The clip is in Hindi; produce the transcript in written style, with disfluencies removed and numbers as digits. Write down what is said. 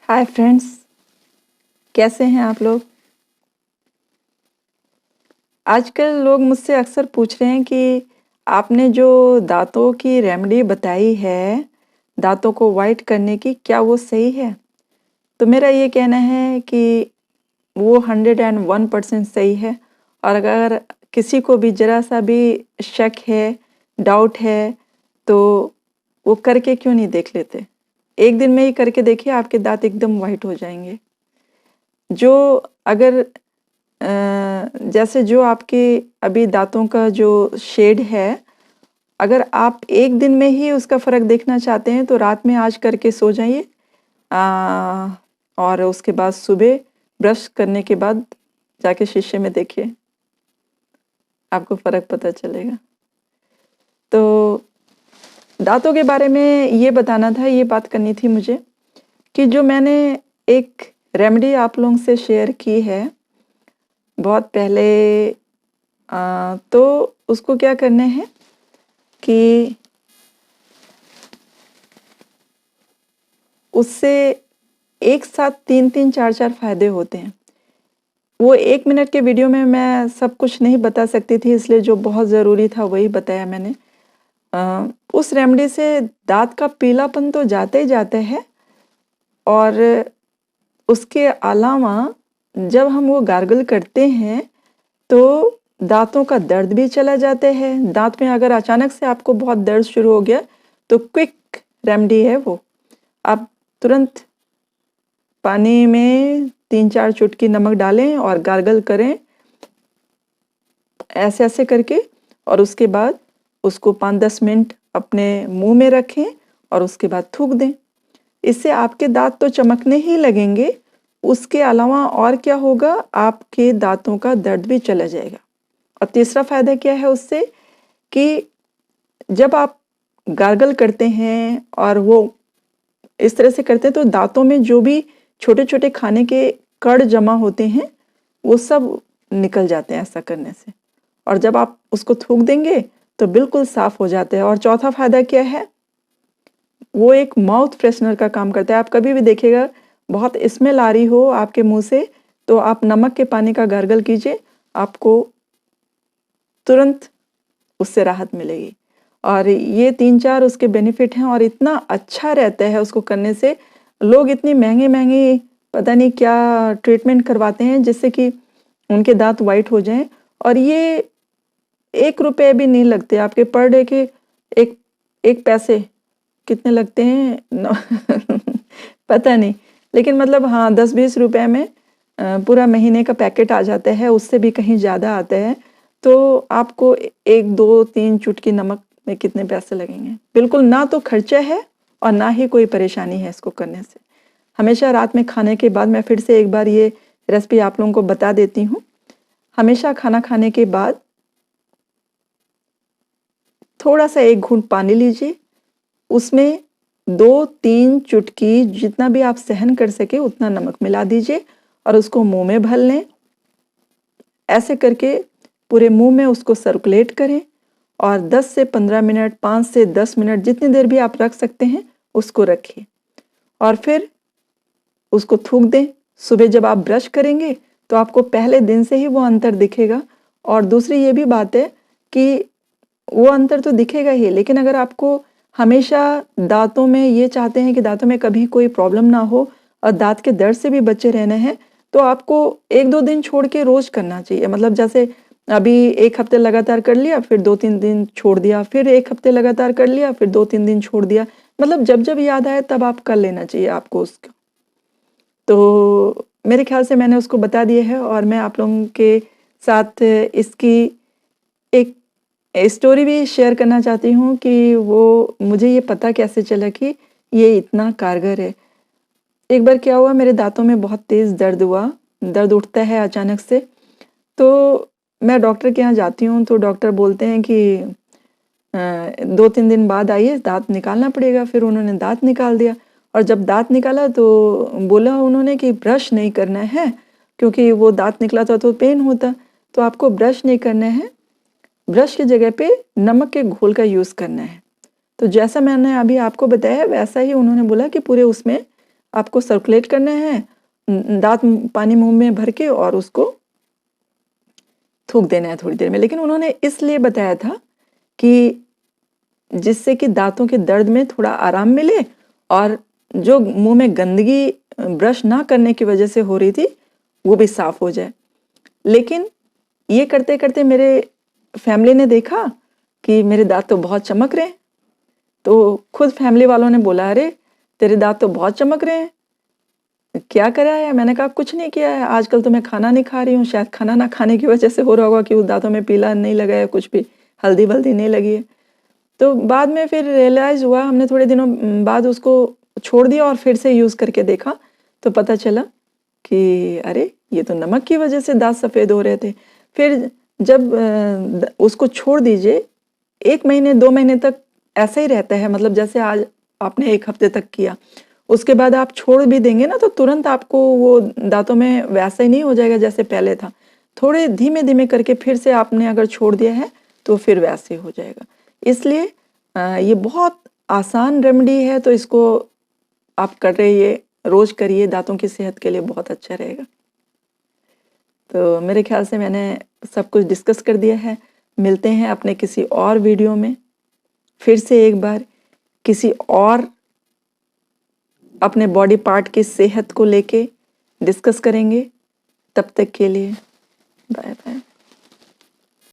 हाय फ्रेंड्स, कैसे हैं आप लोग। आजकल लोग मुझसे अक्सर पूछ रहे हैं कि आपने जो दांतों की रेमेडी बताई है दांतों को वाइट करने की, क्या वो सही है। तो मेरा ये कहना है कि वो 101% सही है। और अगर किसी को भी ज़रा सा भी शक है, डाउट है, तो वो करके क्यों नहीं देख लेते। एक दिन में ही करके देखिए, आपके दांत एकदम वाइट हो जाएंगे। जो अगर जैसे जो आपके अभी दांतों का जो शेड है, अगर आप एक दिन में ही उसका फ़र्क देखना चाहते हैं तो रात में आज करके सो जाइए, और उसके बाद सुबह ब्रश करने के बाद जाके शीशे में देखिए, आपको फ़र्क पता चलेगा। तो दांतों के बारे में ये बताना था, ये बात करनी थी मुझे कि जो मैंने एक रेमेडी आप लोगों से शेयर की है बहुत पहले, तो उसको क्या करना है कि उससे एक साथ 3-3 4-4 फ़ायदे होते हैं। वो 1 मिनट के वीडियो में मैं सब कुछ नहीं बता सकती थी, इसलिए जो बहुत ज़रूरी था वही बताया मैंने। उस रेमेडी से दाँत का पीलापन तो जाता ही जाता है, और उसके अलावा जब हम वो गार्गल करते हैं तो दाँतों का दर्द भी चला जाता है। दाँत में अगर अचानक से आपको बहुत दर्द शुरू हो गया तो क्विक रेमेडी है वो। आप तुरंत पानी में 3-4 चुटकी नमक डालें और गार्गल करें ऐसे ऐसे करके, और उसके बाद उसको 5-10 मिनट अपने मुंह में रखें और उसके बाद थूक दें। इससे आपके दांत तो चमकने ही लगेंगे, उसके अलावा और क्या होगा, आपके दांतों का दर्द भी चला जाएगा। और तीसरा फ़ायदा क्या है उससे कि जब आप गार्गल करते हैं और वो इस तरह से करते हैं तो दांतों में जो भी छोटे छोटे खाने के कण जमा होते हैं वो सब निकल जाते हैं ऐसा करने से। और जब आप उसको थूक देंगे तो बिल्कुल साफ हो जाते हैं। और चौथा फ़ायदा क्या है, वो एक माउथ फ्रेशनर का काम करता है। आप कभी भी देखिएगा बहुत स्मेल आ रही हो आपके मुंह से, तो आप नमक के पानी का गार्गल कीजिए, आपको तुरंत उससे राहत मिलेगी। और ये 3-4 उसके बेनिफिट हैं और इतना अच्छा रहता है उसको करने से। लोग इतनी महंगी महंगी पता नहीं क्या ट्रीटमेंट करवाते हैं जिससे कि उनके दांत वाइट हो जाएं, और ये 1 रुपये भी नहीं लगते आपके पर डे के। एक पैसे कितने लगते हैं पता नहीं, लेकिन मतलब हाँ 10-20 रुपये में पूरा महीने का पैकेट आ जाता है, उससे भी कहीं ज़्यादा आता है। तो आपको 1-2-3 चुटकी नमक में कितने पैसे लगेंगे, बिल्कुल ना तो खर्चा है और ना ही कोई परेशानी है इसको करने से। हमेशा रात में खाने के बाद, मैं फिर से एक बार ये रेसिपी आप लोगों को बता देती हूँ, हमेशा खाना खाने के बाद थोड़ा सा 1 घूंट पानी लीजिए, उसमें 2-3 चुटकी जितना भी आप सहन कर सके उतना नमक मिला दीजिए और उसको मुंह में भर लें। ऐसे करके पूरे मुंह में उसको सर्कुलेट करें और 10 से 15 मिनट, 5 से 10 मिनट, जितनी देर भी आप रख सकते हैं उसको रखिए और फिर उसको थूक दें। सुबह जब आप ब्रश करेंगे तो आपको पहले दिन से ही वो अंतर दिखेगा। और दूसरी ये भी बात है कि वो अंतर तो दिखेगा ही, लेकिन अगर आपको हमेशा दांतों में ये चाहते हैं कि दांतों में कभी कोई प्रॉब्लम ना हो और दांत के दर्द से भी बचे रहना है, तो आपको 1-2 दिन छोड़ के रोज करना चाहिए। मतलब जैसे अभी 1 हफ्ते लगातार कर लिया, फिर 2-3 दिन छोड़ दिया, फिर 1 हफ्ते लगातार कर लिया, फिर 2-3 दिन छोड़ दिया। मतलब जब जब याद आए तब आप कर लेना चाहिए आपको उसको। तो मेरे ख्याल से मैंने उसको बता दिया है, और मैं आप लोगों के साथ इसकी एक स्टोरी भी शेयर करना चाहती हूँ कि वो मुझे ये पता कैसे चला कि ये इतना कारगर है। एक बार क्या हुआ, मेरे दांतों में बहुत तेज़ दर्द हुआ, दर्द उठता है अचानक से। तो मैं डॉक्टर के यहाँ जाती हूँ तो डॉक्टर बोलते हैं कि 2-3 दिन बाद आइए, दांत निकालना पड़ेगा। फिर उन्होंने दांत निकाल दिया, और जब दांत निकाला तो बोला उन्होंने कि ब्रश नहीं करना है, क्योंकि वो दांत निकला था तो पेन होता, तो आपको ब्रश नहीं करना है, ब्रश की जगह पे नमक के घोल का यूज़ करना है। तो जैसा मैंने अभी आपको बताया वैसा ही उन्होंने बोला कि पूरे उसमें आपको सर्कुलेट करने हैं दांत पानी मुंह में भर के और उसको थूक देना है थोड़ी देर में। लेकिन उन्होंने इसलिए बताया था कि जिससे कि दांतों के दर्द में थोड़ा आराम मिले और जो मुंह में गंदगी ब्रश ना करने की वजह से हो रही थी वो भी साफ हो जाए। लेकिन ये करते करते मेरे फैमिली ने देखा कि मेरे दांत तो बहुत चमक रहे हैं, तो खुद फैमिली वालों ने बोला अरे तेरे दांत तो बहुत चमक रहे हैं, क्या करा है? मैंने कहा कुछ नहीं किया है, आजकल तो मैं खाना नहीं खा रही हूँ, शायद खाना ना खाने की वजह से हो रहा होगा कि उस दांतों में पीला नहीं लगा है, कुछ भी हल्दी वल्दी नहीं लगी है। तो बाद में फिर रियलाइज़ हुआ, हमने थोड़े दिनों बाद उसको छोड़ दिया और फिर से यूज़ करके देखा तो पता चला कि अरे ये तो नमक की वजह से दांत सफ़ेद हो रहे थे। फिर जब उसको छोड़ दीजिए 1 महीने 2 महीने तक ऐसा ही रहता है, मतलब जैसे आज आपने 1 हफ्ते तक किया, उसके बाद आप छोड़ भी देंगे ना तो तुरंत आपको वो दांतों में वैसा ही नहीं हो जाएगा जैसे पहले था। थोड़े धीमे धीमे करके फिर से आपने अगर छोड़ दिया है तो फिर वैसे हो जाएगा। इसलिए ये बहुत आसान रेमेडी है, तो इसको आप कर रहिए, रोज करिए, दांतों की सेहत के लिए बहुत अच्छा रहेगा। तो मेरे ख्याल से मैंने सब कुछ डिस्कस कर दिया है। मिलते हैं अपने किसी और वीडियो में, फिर से एक बार किसी और अपने बॉडी पार्ट की सेहत को लेके डिस्कस करेंगे। तब तक के लिए बाय बाय।